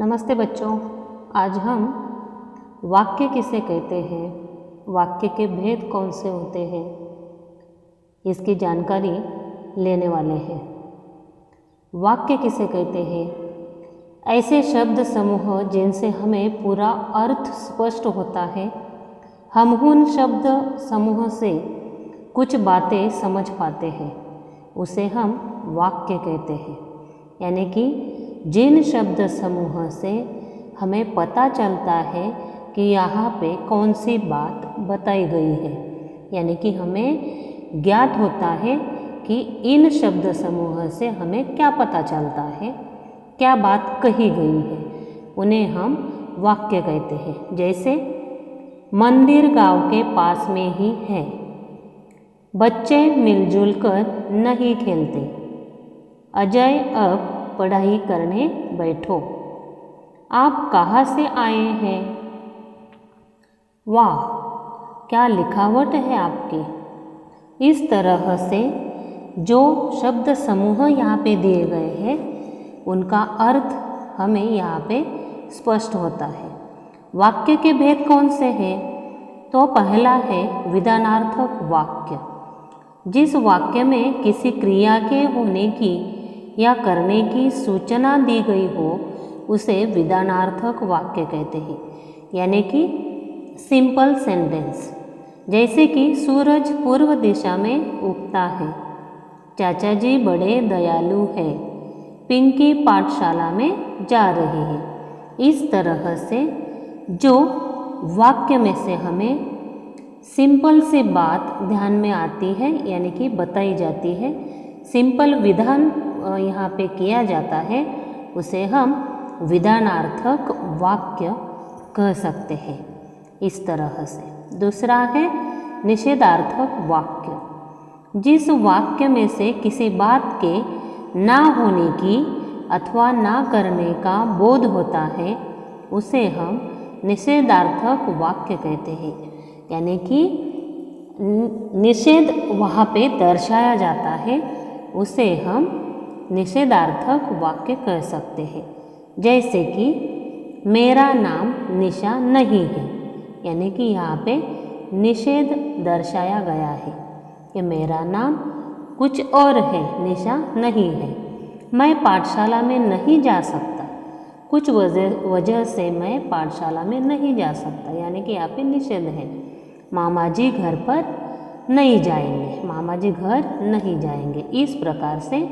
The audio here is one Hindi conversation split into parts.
नमस्ते बच्चों। आज हम वाक्य किसे कहते हैं, वाक्य के भेद कौन से होते हैं, इसकी जानकारी लेने वाले हैं। वाक्य किसे कहते हैं? ऐसे शब्द समूह जिनसे हमें पूरा अर्थ स्पष्ट होता है। हम उन शब्द समूह से कुछ बातें समझ पाते हैं, उसे हम वाक्य कहते हैं। यानी कि जिन शब्द समूह से हमें पता चलता है कि यहाँ पे कौन सी बात बताई गई है, यानी कि हमें ज्ञात होता है कि इन शब्द समूह से हमें क्या पता चलता है, क्या बात कही गई है, उन्हें हम वाक्य कहते हैं। जैसे मंदिर गांव के पास में ही है, बच्चे मिलजुल कर नहीं खेलते, अजय अब पढ़ाई करने बैठो, आप कहाँ से आए हैं? वाह, क्या लिखावट है आपकी। इस तरह से जो शब्द समूह यहाँ पे दिए गए हैं उनका अर्थ हमें यहाँ पे स्पष्ट होता है। वाक्य के भेद कौन से हैं? तो पहला है विधानार्थक वाक्य। जिस वाक्य में किसी क्रिया के होने की या करने की सूचना दी गई हो उसे विधानार्थक वाक्य कहते हैं, यानी कि सिंपल सेंटेंस। जैसे कि सूरज पूर्व दिशा में उगता है, चाचा जी बड़े दयालु हैं, पिंकी पाठशाला में जा रही है। इस तरह से जो वाक्य में से हमें सिंपल सी बात ध्यान में आती है, यानी कि बताई जाती है, सिंपल विधान यहाँ पे किया जाता है, उसे हम विधानार्थक वाक्य कह सकते हैं। इस तरह से दूसरा है निषेधार्थक वाक्य। जिस वाक्य में से किसी बात के ना होने की अथवा ना करने का बोध होता है उसे हम निषेधार्थक वाक्य कहते हैं। यानी कि निषेध वहाँ पे दर्शाया जाता है, उसे हम निषेधार्थक वाक्य कह सकते हैं। जैसे कि मेरा नाम निशा नहीं है, यानी कि यहाँ पे निषेध दर्शाया गया है कि मेरा नाम कुछ और है, निशा नहीं है। मैं पाठशाला में नहीं जा सकता, कुछ वजह से मैं पाठशाला में नहीं जा सकता, यानी कि यहाँ पे निषेध है। मामा जी घर पर नहीं जाएंगे, मामा जी घर नहीं जाएंगे। इस प्रकार से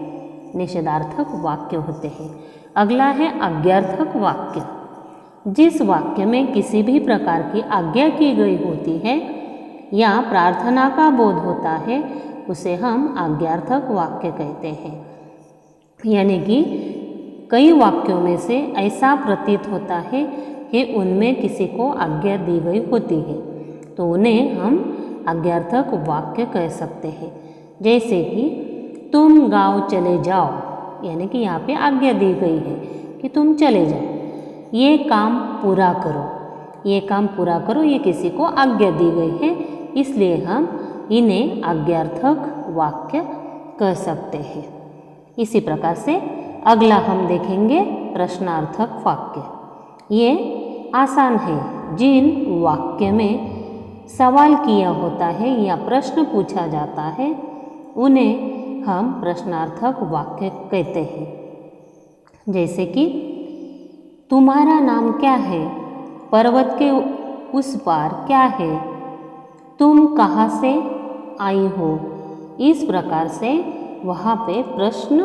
निषेधार्थक वाक्य होते हैं। अगला है आज्ञार्थक वाक्य। जिस वाक्य में किसी भी प्रकार की आज्ञा की गई होती है या प्रार्थना का बोध होता है उसे हम आज्ञार्थक वाक्य कहते हैं। यानी कि कई वाक्यों में से ऐसा प्रतीत होता है कि उनमें किसी को आज्ञा दी गई होती है, तो उन्हें हम आज्ञार्थक वाक्य कह सकते हैं। जैसे कि तुम गांव चले जाओ, यानी कि यहाँ पे आज्ञा दी गई है कि तुम चले जाओ, ये काम पूरा करो, ये काम पूरा करो, ये किसी को आज्ञा दी गई है, इसलिए हम इन्हें आज्ञार्थक वाक्य कह सकते हैं। इसी प्रकार से अगला हम देखेंगे प्रश्नार्थक वाक्य। ये आसान है। जिन वाक्य में सवाल किया होता है या प्रश्न पूछा जाता है उन्हें हम प्रश्नार्थक वाक्य कहते हैं। जैसे कि तुम्हारा नाम क्या है, पर्वत के उस पार क्या है, तुम कहाँ से आई हो। इस प्रकार से वहाँ पे प्रश्न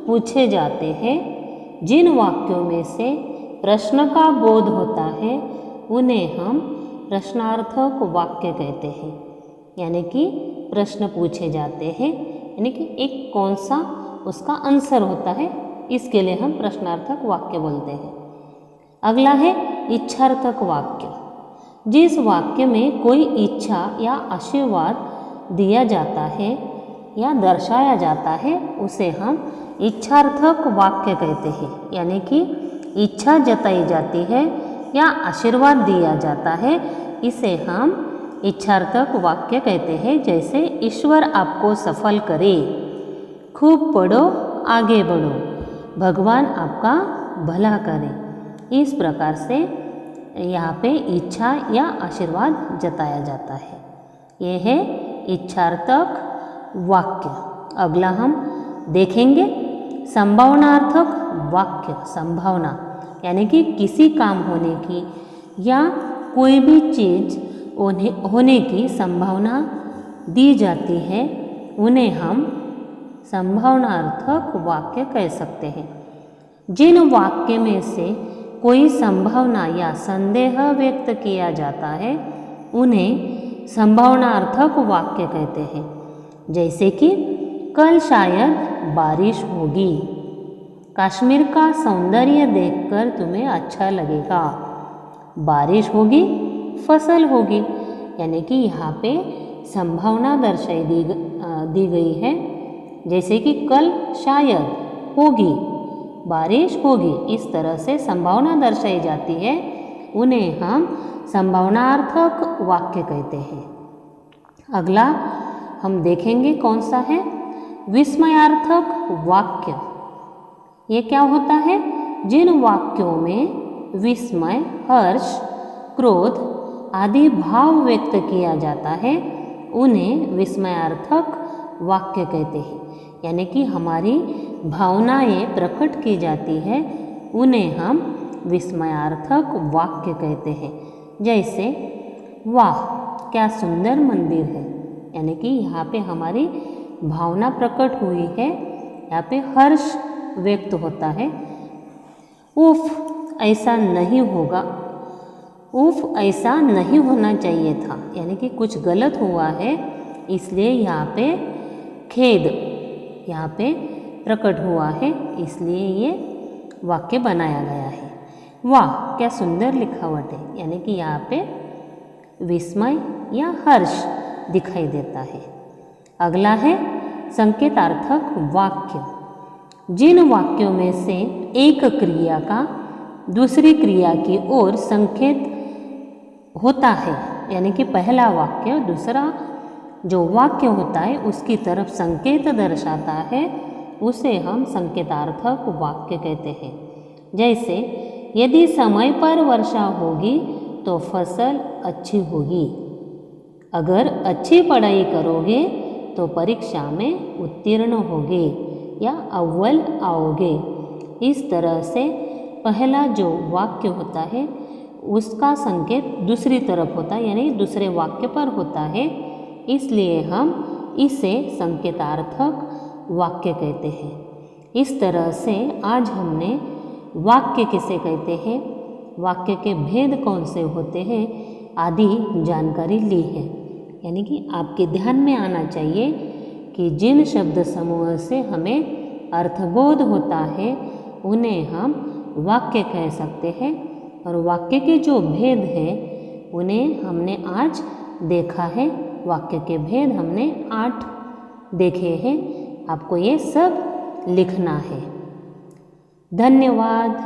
पूछे जाते हैं। जिन वाक्यों में से प्रश्न का बोध होता है उन्हें हम प्रश्नार्थक वाक्य कहते हैं। यानी कि प्रश्न पूछे जाते हैं, यानी कि एक कौन सा उसका आंसर होता है, इसके लिए हम प्रश्नार्थक वाक्य बोलते हैं। अगला है इच्छार्थक वाक्य। जिस वाक्य में कोई इच्छा या आशीर्वाद दिया जाता है या दर्शाया जाता है उसे हम इच्छार्थक वाक्य कहते हैं। यानी कि इच्छा जताई जाती है या आशीर्वाद दिया जाता है, इसे हम इच्छार्थक वाक्य कहते हैं। जैसे ईश्वर आपको सफल करे, खूब पढ़ो, आगे बढ़ो, भगवान आपका भला करे। इस प्रकार से यहाँ पे इच्छा या आशीर्वाद जताया जाता है। यह है इच्छार्थक वाक्य। अगला हम देखेंगे संभावनार्थक वाक्य। संभावना यानी कि किसी काम होने की या कोई भी चीज़ होने की संभावना दी जाती है, उन्हें हम संभावनार्थक वाक्य कह सकते हैं। जिन वाक्य में से कोई संभावना या संदेह व्यक्त किया जाता है, उन्हें संभावनार्थक वाक्य कहते हैं। जैसे कि कल शायद बारिश होगी, कश्मीर का सौंदर्य देखकर तुम्हें अच्छा लगेगा, बारिश होगी, फसल होगी। यानी कि यहाँ पे संभावना दर्शाई दी गई है। जैसे कि कल शायद होगी, बारिश होगी, इस तरह से संभावना दर्शाई जाती है, उन्हें हम संभावनार्थक वाक्य कहते हैं। अगला हम देखेंगे कौन सा है, विस्मयार्थक वाक्य। ये क्या होता है, जिन वाक्यों में विस्मय, हर्ष, क्रोध आदि भाव व्यक्त किया जाता है, उन्हें विस्मयार्थक वाक्य कहते हैं। यानी कि हमारी भावनाएं प्रकट की जाती है, उन्हें हम विस्मयार्थक वाक्य कहते हैं। जैसे वाह क्या सुंदर मंदिर है, यानी कि यहाँ पे हमारी भावना प्रकट हुई है, यहाँ पे हर्ष व्यक्त होता है। उफ ऐसा नहीं होगा, उफ ऐसा नहीं होना चाहिए था, यानी कि कुछ गलत हुआ है, इसलिए यहाँ पे खेद यहाँ पे प्रकट हुआ है, इसलिए ये वाक्य बनाया गया है। वाह क्या सुंदर लिखावट है, यानी कि यहाँ पे विस्मय या हर्ष दिखाई देता है। अगला है संकेतार्थक वाक्य। जिन वाक्यों में से एक क्रिया का दूसरी क्रिया की ओर संकेत होता है, यानी कि पहला वाक्य दूसरा जो वाक्य होता है उसकी तरफ संकेत दर्शाता है, उसे हम संकेतार्थक वाक्य कहते हैं। जैसे यदि समय पर वर्षा होगी तो फसल अच्छी होगी, अगर अच्छी पढ़ाई करोगे तो परीक्षा में उत्तीर्ण होगे या अव्वल आओगे। इस तरह से पहला जो वाक्य होता है उसका संकेत दूसरी तरफ होता है, यानी दूसरे वाक्य पर होता है, इसलिए हम इसे संकेतार्थक वाक्य कहते हैं। इस तरह से आज हमने वाक्य किसे कहते हैं, वाक्य के भेद कौन से होते हैं आदि जानकारी ली है। यानी कि आपके ध्यान में आना चाहिए कि जिन शब्द समूह से हमें अर्थबोध होता है उन्हें हम वाक्य कह सकते हैं, और वाक्य के जो भेद हैं उन्हें हमने आज देखा है। वाक्य के भेद हमने 8 देखे हैं, आपको ये सब लिखना है। धन्यवाद।